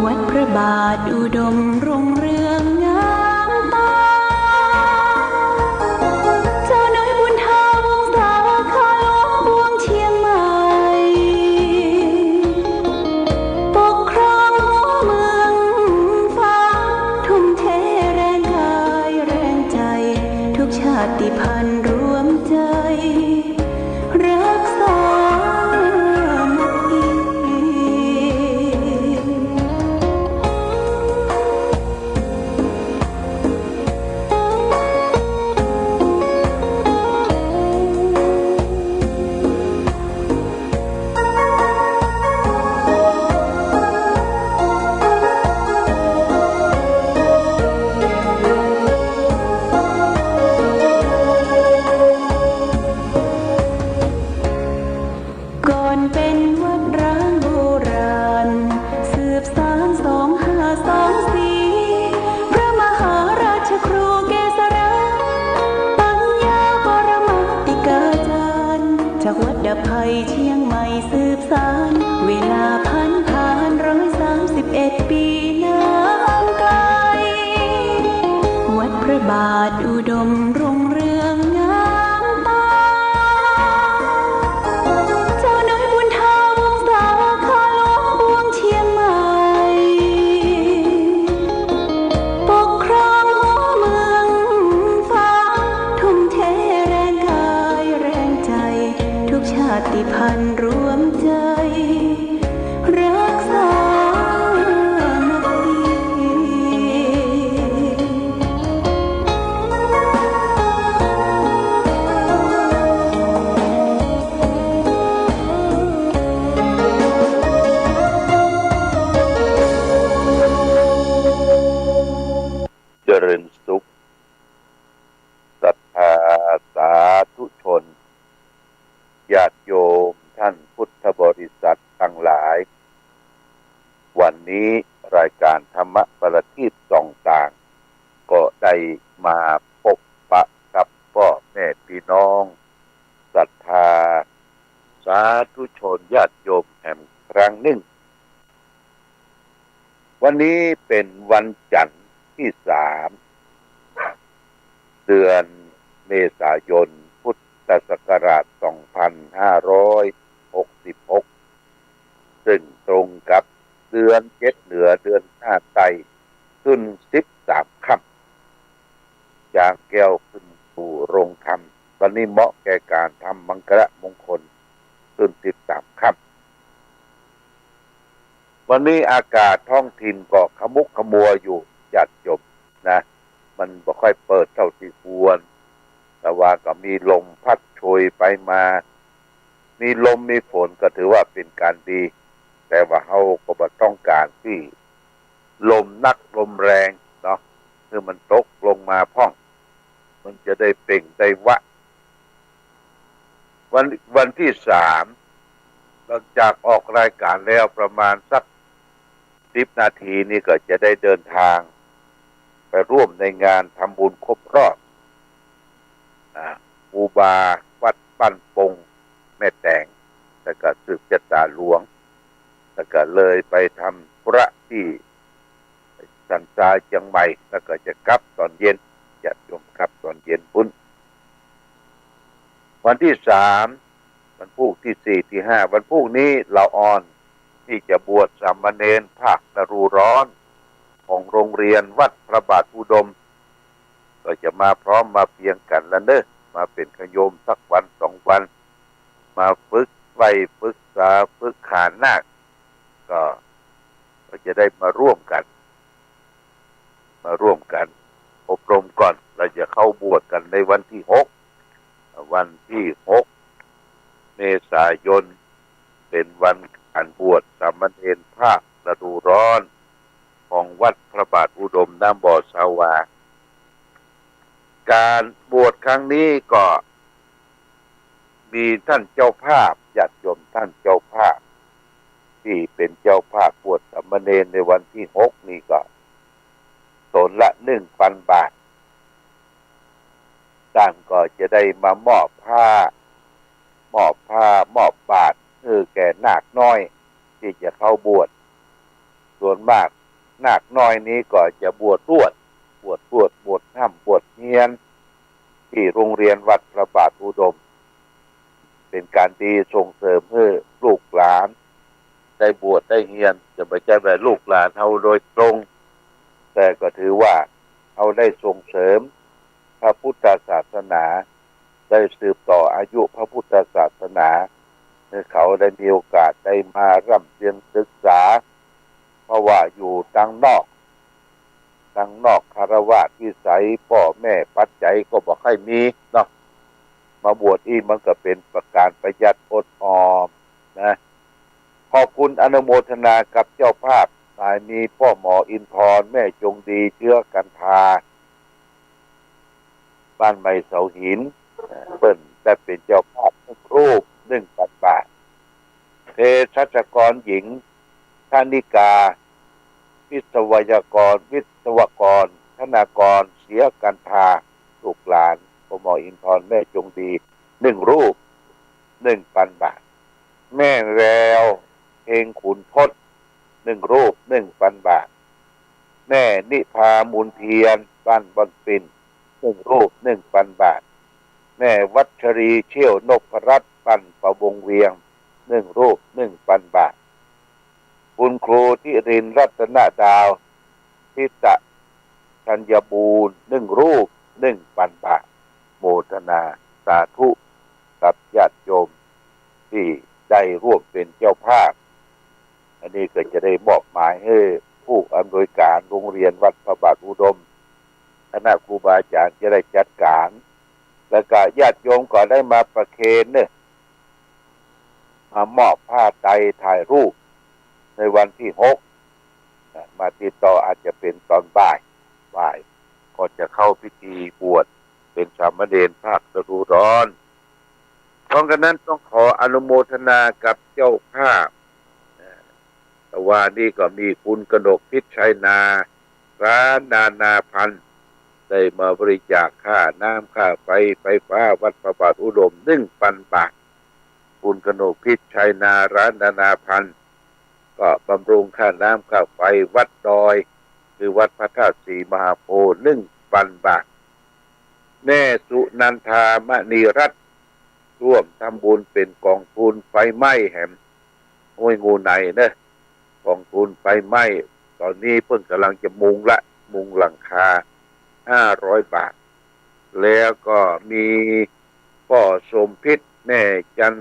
วัดพระบาทอุดมรุ่งเรืองงามตาเจ้าน้อยบุญธาวงศาคาหลวงบวงเชียงใหม่ปกครองหัวเมืองฟ้าทุ่มเทแรงกายแรงใจทุกชาติพันธุ์รวมใจรักษาก่อนเป็นวัดร้างโบราณสืบสาน2524พระมหาราชครูเกษราปัญญาปรมาติกาจารย์จากวัดดาภัยเชียงใหม่สืบสานเวลาผ่าน131 ปีนานไกลวัดพระบาทอุดมรุ่งเรืองงามตาเจ้าน้อยบุญธาวงศาคาหลวงบวงเชียงใหม่ปกครองหัวเมืองฟ้าทุ่มเทแรงกายแรงใจทุกชาติพันธุ์รวมใจรักษานักดีเจริญสุขศรัทธาสาธุชนญาติโยมท่านพุทธบริษัททั้งหลายวันนี้รายการธรรมประทีปส่องต่างก็ได้มาพบปะกับพ่อแม่พี่น้องศรัทธาสาธุชนญาติโยมแห่งครั้งหนึ่งวันนี้เป็นวันจันทร์ที่3 เดือนเมษายนพุทธศักราช 2566 ซึ่งตรงกับเดือน7เหนือเดือน5ใต้ขึ้น13ค่ำจากแก้วขึ้นสู่โรงธรรมวันนี้เหมาะแก่การทำมังคละมงคลขึ้น13ค่ำวันนี้อากาศท้องถิ่นก็ขมุกขมัวอยู่ญาติโยมนะมันบ่ค่อยเปิดเท่าที่ควรแต่ว่าก็มีลมพัดโชยไปมามีลมมีฝนก็ถือว่าเป็นการดีแต่ว่าเฮาก็บ่ต้องการที่ลมนักลมแรงเนาะคือมันตกลงมาพ่องมันจะได้เปล่งได้วะวันที่3หลังจากออกรายการแล้วประมาณสัก10 นาทีนี่ก็จะได้เดินทางไปร่วมในงานทำบุญครบรอบอุบาวัดปั้นปงแม่แตงแล้วก็สืบชะตาหลวงแล้วก็เลยไปทำธุระที่สันทรายเชียงใหม่แล้วก็จะกลับตอนเย็นจะยมครับตอนเย็นพุ่นวันที่3วันพุธที่4ที่5วันพุธนี้เราออนที่จะบวชสามเณรภาคฤดูร้อนของโรงเรียนวัดพระบาทอุดมก็จะมาพร้อมมาเพียงกันแล้วเนอะมาเป็นขโยมสักวัน2 วันมาฝึกไว้ฝึกษาฝึกขานนาคก็จะได้มาร่วมกันอบรมก่อนเราจะเข้าบวชกันในวันที่6เมษายนเป็นวันการบวชสามเณรภาคฤดูร้อนของวัดพระบาทอุดมน้ำบ่อสาวาการบวชครั้งนี้ก็มีท่านเจ้าภาพญาติโยมท่านเจ้าภาพที่เป็นเจ้าภาพบวชสามเณรในวันที่6นี่ก็ตนละ 1,000 บาทท่านก็จะได้มามอบผ้ามอบบาตรแก่นาคน้อยที่จะเข้าบวช ส่วนมากนาคน้อยนี้ก็จะบวชรวดบวชห้ำบวชเฮียนที่โรงเรียนวัดพระบาทอุดมเป็นการดีส่งเสริมให้ลูกหลานได้บวชได้เฮียนจะไม่ใช่แบบลูกหลานเอาโดยตรงแต่ก็ถือว่าเอาได้ส่งเสริมพระพุทธศาสนาได้สืบต่ออายุพระพุทธศาสนาให้เขาได้มีโอกาสได้มาร่ำเรียนศึกษาเพราะว่าอยู่ดังนอกคารวะวิสัยพ่อแม่ปัจจัยก็บอกให้มีเนาะมาบวชอีกมันก็เป็นประการประหยัดอดออมนะขอบคุณอนุโมทนากับเจ้าภาพนายมีพ่อหมออินทร์แม่จงดีเชื้อกันทาบ้านใหม่เสาหินเปิ้นได้เป็นเจ้าภาพทุกรูป1,000 บาทเภสัชกรหญิงธนิกาวิศวกรธนากรเสียกันทาลูกหลานพ่อหมออินทร์แม่จงดี1 รูป 1,000 บาทแม่แววเพลงขุนทด1 รูป 1,000 บาทแม่นิพามูลเทียนบ้านบอนปิน1 รูป 1,000 บาทแม่วัชรีเชี่ยวนพรัตน์ปั้นประวงเวียง1 รูป 1,000 บาทคุณครูที่รินรัตนดาวทิตะชัญญบูรณ์1 รูป 1,000 บาทโมทนาสาธุกับญาติโยมที่ได้ร่วมเป็นเจ้าภาพอันนี้ก็จะได้มอบหมายให้ผู้อำนวยการโรงเรียนวัดพระบาทอุดมคณะครูบาอาจารย์จะได้จัดการแล้วก็ญาติโยมก็ได้มาประเคนเนี่ยมามอบผ้าไตรถ่ายรูปในวันที่6มาติดต่ออาจจะเป็นตอนบ่ายก็จะเข้าพิธีบวชเป็นสามเณรภาคฤดูร้อนเพราะฉะนั้นต้องขออนุโมทนากับเจ้าภาพแต่ว่านี่ก็มีคุณกนกพิชชัยนาร้านนาพันธ์ได้มาบริจาคค่าน้ำค่าไฟฟ้าวัดพระบาทอุดม1,000 บาทคุณกนกพิชชัยนาร้านนาพันธ์ก็บำรุงค่าน้ำค่าไฟวัดดอยคือวัดพระธาตุศรีมหาโพธิ์1,000 บาทแม่สุนันทามณีรัตน์ร่วมทำบุญเป็นกองทุนไฟไหม้แห่งห้วยงูในเนอะกองทุนไฟไหม้ตอนนี้เพิ่งกำลังจะมุงหลังคา500 บาทแล้วก็มีพ่อสมพิษแม่จัน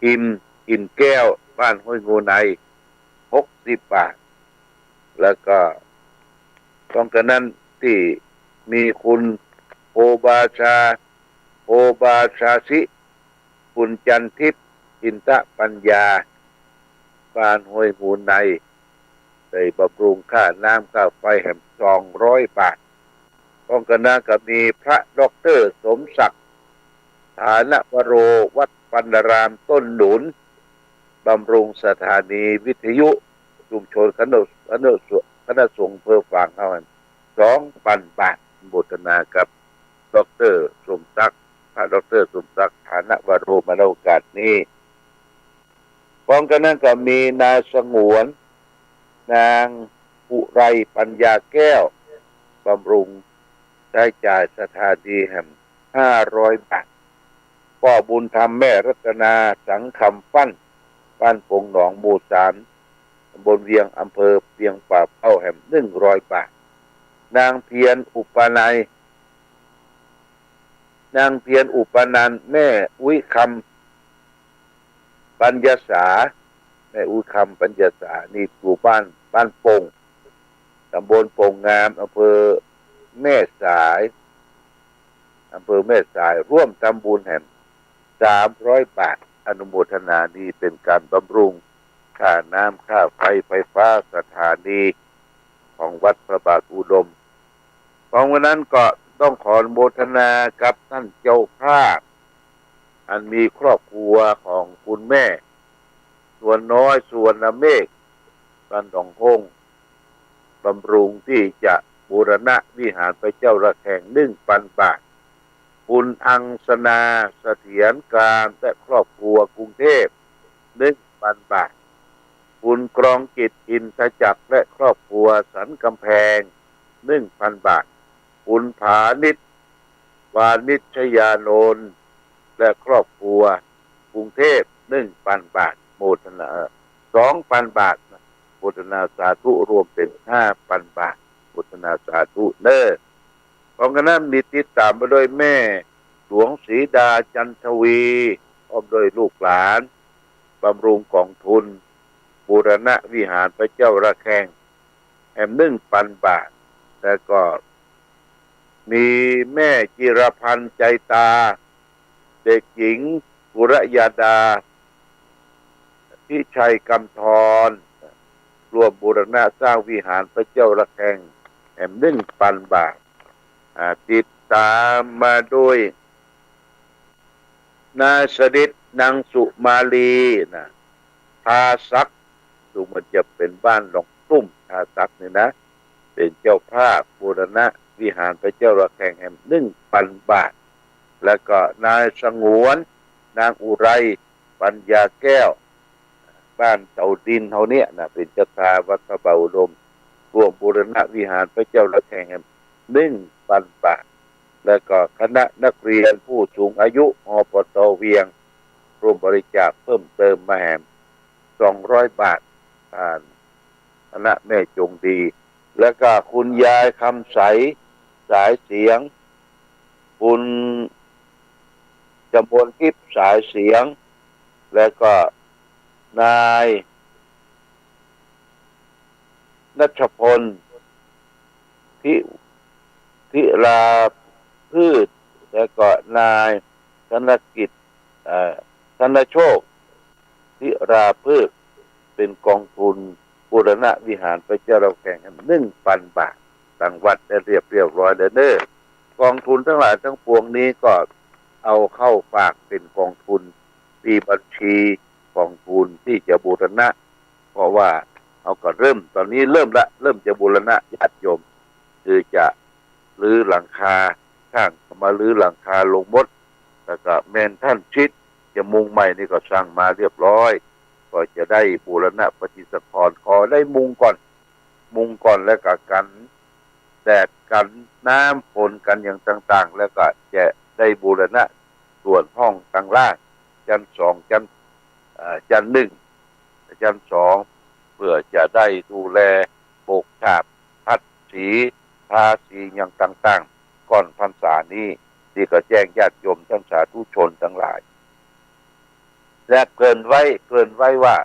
อินแก้วบ้านห้วยงูใน60 บาทแล้วก็ต้องกันนั้นที่มีคุณโอบาชาสิคุณจันทิพย์อินทปัญญาบ้านห้วยงูในได้บำรุงค่าน้ำค่าไฟแห่ง200 บาทต้องกันนั้นก็มีพระด็อกเตอร์สมศักดิ์ฐานวโรวัดปันดารามต้นหนุนบำรุงสถานีวิทยุชุมชนคณะสงฆ์เพื่อฝางเอา2,000 บาทบูชนากับดร.สมศักดิ์พระดร.สมศักดิ์ฐานวโรมาในโอกาสนี้พร้อมกันนั้นก็มีนายสงวนนางอุไรปัญญาแก้วบำรุงใช้จ่ายสถานีแห่ง500 บาทพ่อบุญธรรมแม่รัตนาสังคำปั้นบ้านปงหนองหมู่3ตำบลเวียงอำเภอเวียงป่าเป้าแห่ง100 บาทนางเพียรอุปนัยแม่อุ้ยคำปัญญาสาแม่อุ้ยคำปัญญาสานี่อยู่บ้านปงตำบลปงงามอำเภอแม่สายร่วมทำบุญแห่ง300 บาทอนุโมทนานี้เป็นการบำรุงค่าน้ำค่าไฟฟ้าสถานีของวัดพระบาทอุดมเพราะวันนั้นก็ต้องขออนุโมทนากับท่านเจ้าภาพอันมีครอบครัวของคุณแม่ส่วนน้อยส่วนเมฆบ้านหนองฮงบำรุงที่จะบูรณะวิหารพระเจ้าระแฆง1,000 บาทคุณอังสนาเสถียรการและครอบครัวกรุงเทพ1,000 บาท คุณกรองจิตอินทจักรและครอบครัวสันกำแพง 1,000 บาทคุณผานิชวานิชยานนท์และครอบครัวกรุงเทพ 1,000 บาทโมทนา 2,000 บาทโมทนาสาธุรวมเป็น 5,000 บาทโมทนาสาธุเน้อของคณะมีติดตามมาโดยแม่หลวงศรีดาจันทวีพร้อมโดยลูกหลานบำรุงกองทุนบูรณะวิหารพระเจ้าระแฆง1,000 บาทแล้วก็มีแม่จิรพันธ์ใจตาเด็กหญิงกุรยาดาพิชัยกำธรร่วมบูรณะสร้างวิหารพระเจ้าระแฆง1,000 บาทติดตามมาด้วยนาสดิษนางสุมาลีนะทาซักดูมันจะเป็นบ้านหลงตุ้มทาซักนี่นะเป็นเจ้าภาพบูรณะวิหารพระเจ้าระแฆง1,000 บาทแล้วก็นายสงวนนางอุไรปัญญาแก้วบ้านเต่าดินเท่านี้นะเป็นเจ้าทาวัดพระบาอุดมร่วมบูรณะวิหารพระเจ้าระแฆง1,000 บาทแล้วก็คณะนักเรียนผู้สูงอายุอปต.เวียงร่วมบริจาคเพิ่มเติมมา200 บาทผ่านคณะแม่จงดีแล้วก็คุณยายคำใสสายเสียงคุณจำพลทิพย์สายเสียงแล้วก็นายณัชพลทิราพืชแล้วก็นายธนกิจธนโชคทิราพืชเป็นกองทุนบูรณะวิหารพระเจ้าระแฆง1,000 บาทตั้งวัดได้เรียบร้อยเด้อกองทุนทั้งหลายทั้งปวงนี้ก็เอาเข้าฝากเป็นกองทุนที่บัญชีกองทุนที่จะบูรณะเพราะว่าเอาก็ตอนนี้เริ่มจะบูรณะญาติโยมคือจะรื้อหลังคาช่างมารื้อหลังคาลงมดแล้วก็แมนท่านชิดจะมุงใหม่นี่ก็สร้างมาเรียบร้อยก็จะได้บูรณะปฏิสังขรณ์ขอได้มุงก่อนแล้วก็กันแดดกันน้ำฝนกันอย่างต่างๆแล้วก็จะได้บูรณะส่วนห้องข้างล่างชั้น2ชั้น1ชั้น2เพื่อจะได้ดูแลโบกฉาบพัดสีทาสีอย่างต่างๆก่อนพรรษานี้ที่ก็แจ้งญาติโยมท่านสาธุชนทั้งหลายและเกินไว้ว่า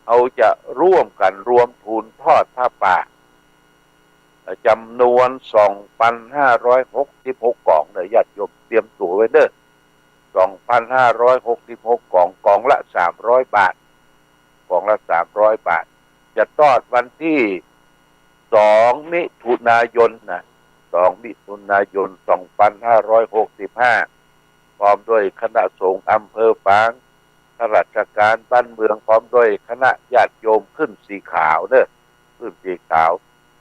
เอาจะร่วมกันรวมทุนทอดผ้าป่าจำนวน 2,566 กล่องเนี่ยญาติโยมเตรียมตั๋วไว้เด้อ 2,566 กล่องละ300 บาทกล่องละ300 บาทจะทอดวันที่2 มิถุนายน2 มิถุนายน 2565พร้อมด้วยคณะสงฆ์อำเภอฝางข้าราชการบ้านเมืองพร้อมด้วยคณะญาติโยมขึ้นสีขาวขึ้นสีขาว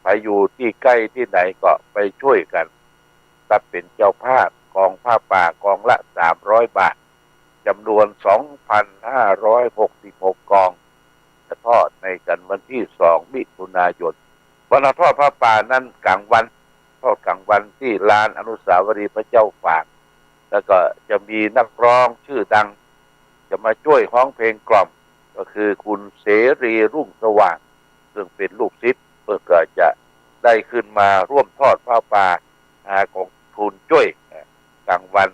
ไปอยู่ที่ใกล้ที่ไหนก็ไปช่วยกันถ้าเป็นเจ้าภาพกองผ้าป่ากองละ300 บาทจำนวน 2,566 กองจะทอดในกันวันที่2 มิถุนายนวันทอดผ้าป่านั้นกลางวันที่ลานอนุสาวรีย์พระเจ้าฝางแล้วก็จะมีนักร้องชื่อดังจะมาช่วยร้องเพลงกล่อมก็คือคุณเสรีรุ่งสว่างซึ่งเป็นลูกศิษย์เพื่อจะได้ขึ้นมาร่วมทอดผ้าป่าของทุนช่วยกลางวัน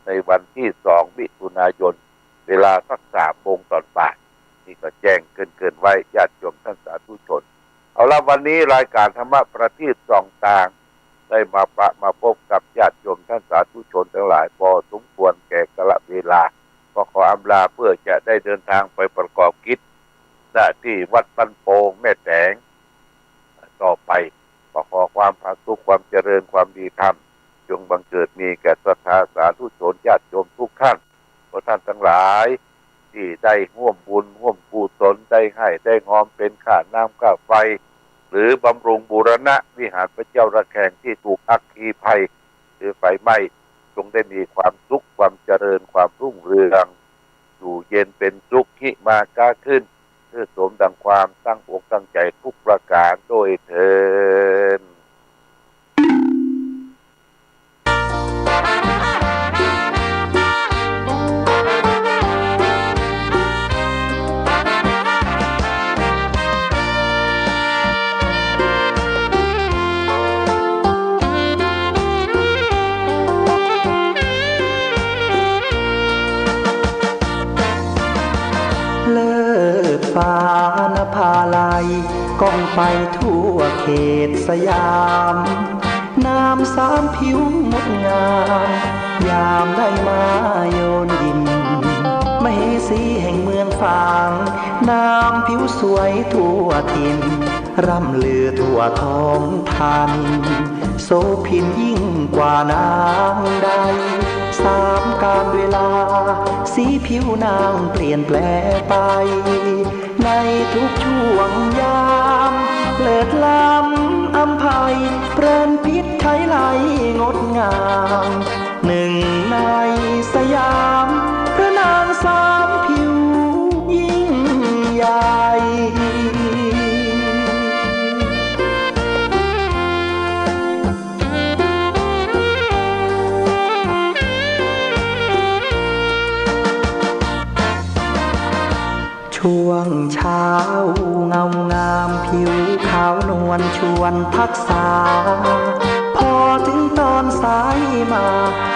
ในวันที่2 มิถุนายนเวลาสัก3 โมงตอนบ่ายนี่ก็แจ้งเกินไว้ญาติโยมท่านสาธุชนเอาละวันนี้รายการธรรมะประทีปส่องทางได้มาพบกับญาติโยมท่านสาธุชนทั้งหลายพอสมควรแก่กาลเวลาก็ขออำลาเพื่อจะได้เดินทางไปประกอบกิจที่วัดบ้านโป่งแม่แตงต่อไปขอความผาสุกความเจริญความดีธรรมจงบังเกิดมีแก่ศรัทธาสาธุชนญาติโยมทุกท่านขอท่านทั้งหลายที่ได้ร่วมบุญร่วมกุศลได้ให้ได้งอมเป็นค่าน้ำค่าไฟหรือบำรุงบูรณะวิหารพระเจ้าระแฆงที่ถูกอัคคีภัยหรือไฟไหม้จงได้มีความสุขความเจริญความรุ่งเรืองอยู่เย็นเป็นสุขหิมาก้าขึ้นเ เพื่อสมดังความตั้งอกตั้งใจทุกประการโดยเถิดเลิศฟ้านภาลัยก้องไปทั่วเขตสยามนามสามผิวงดงามยามได้มาโยนยินมเหสีแห่งเมืองฝางนามผิวสวยทั่วถิ่นร่ำลือทั่วท้องทันโสภินยิ่งกว่านางใดสามกาลเวลาสีผิวนางเปลี่ยนแปลไปในทุกช่วงยามเลิศล้ำอำไพเปรนพิษไทยไหลงดงามหนึ่งในสยามพระนางสามผิวยิ่งใหญ่ช่วงเช้าเงางามผิวขาวนวลชวนพักษาพอถึงตอนสายมา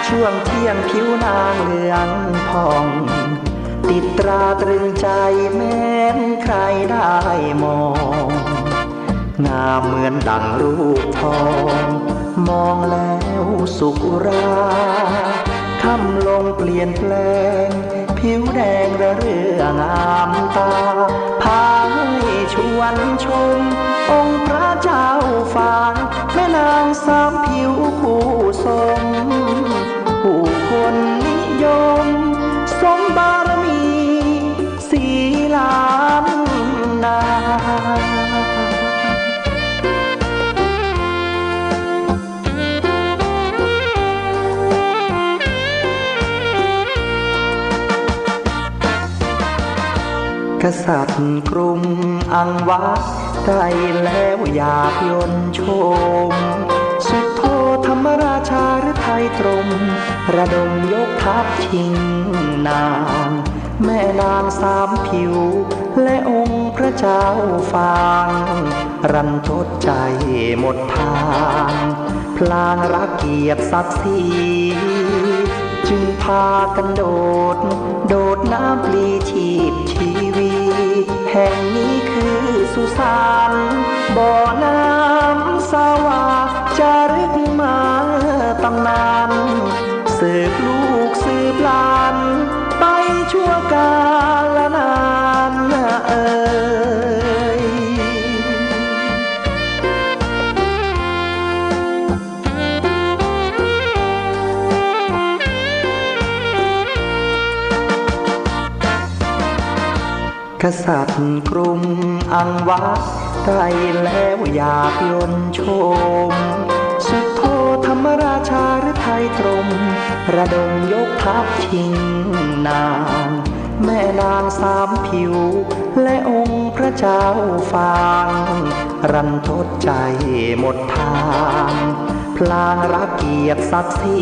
ช่วงเที่ยงผิวนางเหลืองผ่องติดตราตรึงใจแม้นใครได้มองงามเหมือนดั่งรูปทองมองแล้วสุขราค่ำลงเปลี่ยนแปลงผิวแดงระเรื่องงามตาพาให้ชวนชมองค์พระเจ้าฟ้าแม่นางสามผิวคู่สมผู้คนนิยมสมบารมีสีล้านนา กษัตริย์กรุงอังวะได้แล้วอยากยนต์ชมสุดโทธรรมราชาหรือไทยตรงระดมยกทัพชิงนางแม่นางสามผิวและองค์พระเจ้าฟางรันทดใจหมดทางพลางรักเกียรติศักดิ์ศรีจึงพากันโดดน้ำปลีชีพชีวีแห่งนี้คือสุสานบ่อน้ำสาวาจารึกมาตำนานสืบลูกสืบหลานไปชั่วกาลนานเอ่ยกษัตริย์กรุงอังวะได้แล้วอยากยนต์ชมสุดโทธรรมราชาหรือไทยตรงระดมยกทัพชิงนางแม่นางสามผิวและองค์พระเจ้าฟางรันทดใจหมดทางพลางรักเกียรติศักดิ์ศรี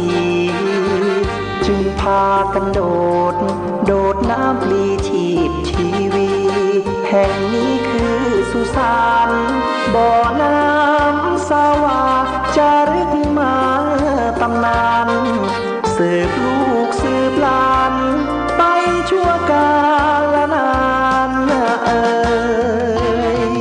จึงพากันโดดน้ำปลีชีพชีวีแห่งนี้คือสุสานบ่อน้ำสาวาจารึกมาตำนานสืบลูกสืบหลานไปชั่วกาลนานเอ่ย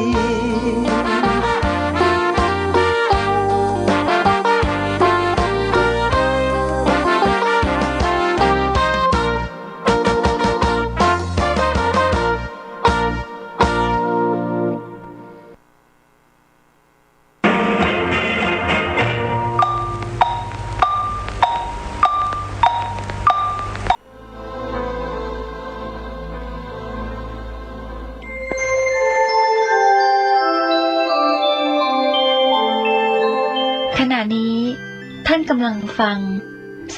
ขณะนี้ท่านกำลังฟัง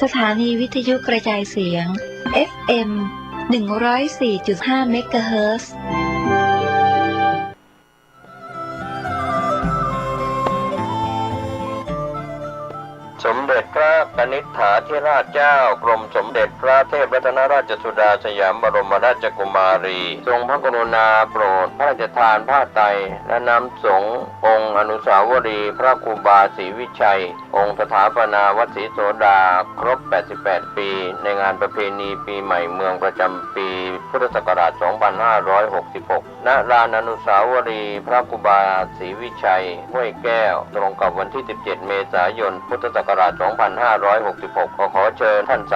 สถานีวิทยุกระจายเสียง FM 104.5 เมกะเฮิรตซ์ ด็จพระกนิษฐาธิราชเจ้ากรมสมเด็จพระเทพรัตนราชสุดาสยามบรมราชกุมารีทรงพระกรุณาโปรดพระราชทานผ้าไตรและน้ำสงฆ์องค์อนุสาวรีย์พระครูบาศรีวิชัยองค์สถาปนาวัดศรีโสดาครบ 88 ปีในงานประเพณีปีใหม่เมืองประจำปีพุทธศักราช 2566 ณ ลานอนุสาวรีย์พระครูบาศรีวิชัยห้วยแก้วตรงกับวันที่ 17 เมษายน พุทธศักราช 2566 ขอเชิญท่านสา